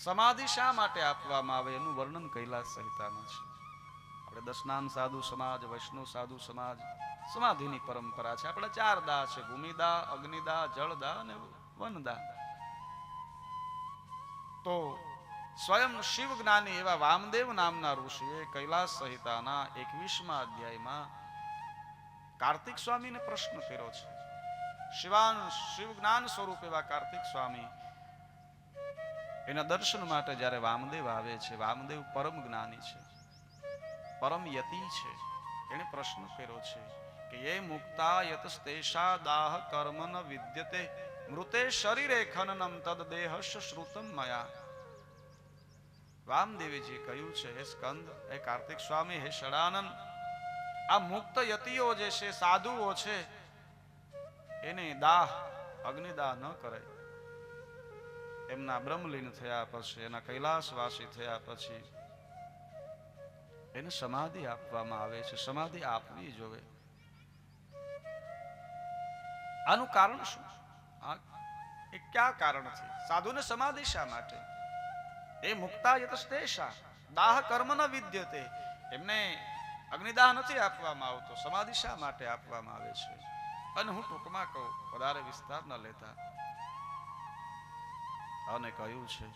સમાધિ શા માટે આપવામાં આવે એનું વર્ણન કૈલાસ સંહિતામાં છે. આપણે દશનામ સાધુ સમાજ, વૈષ્ણવ સાધુ સમાજ, સમાધિની પરંપરા છે. આપણે 4 દાહ છે: ભૂમિદાહ, અગ્નિદાહ, જળદાહ અને વનદાહ. તો સ્વયં શિવ જ્ઞાની એવા વામદેવ નામના ઋષિએ કૈલાસ સંહિતાના 21મા અધ્યાયમાં કાર્તિક સ્વામીને પ્રશ્ન કર્યો છે. શિવ જ્ઞાન સ્વરૂપ એવા કાર્તિક સ્વામી એના દર્શન માટે જ્યારે વામદેવ આવે છે, વામદેવ પરમ જ્ઞાની છે, પરમ યતિ છે. એને પ્રશ્ન કર્યો છે કે એ મુક્તા યતસ્તેષા દાહ કર્મ ન વિદ્યતે મૃતે શરીરે ખનનમ તદ દેહશ શ્રુતમ મયા. વામદેવજી કહ્યું છે, હે સ્કંદ, હે કાર્તિક સ્વામી, હે ષડાનંદ, આ મુક્ત યતિઓ જે છે, સાધુઓ છે, એને દાહ અગ્નિદાહ ન કરે. એમના બ્રહ્મલીન થયા પછી, એના કૈલાસવાસી થયા પછી એને સમાધિ આપવામાં આવે છે. સમાધિ આપવી જોવે. આનું કારણ શું? એ ક્યાં કારણથી સાધુને સમાધિ શા માટે? એ મુક્તા યતસ્તેષા દાહ કર્મ ન વિદ્યતે, એમને અગ્નિદાહ નથી આપવામાં આવતો. સમાધિ શા માટે આપવામાં આવે છે? અને હું ટૂંકમાં કહું, વધારે વિસ્તાર ન લેતા. અને કહ્યું છે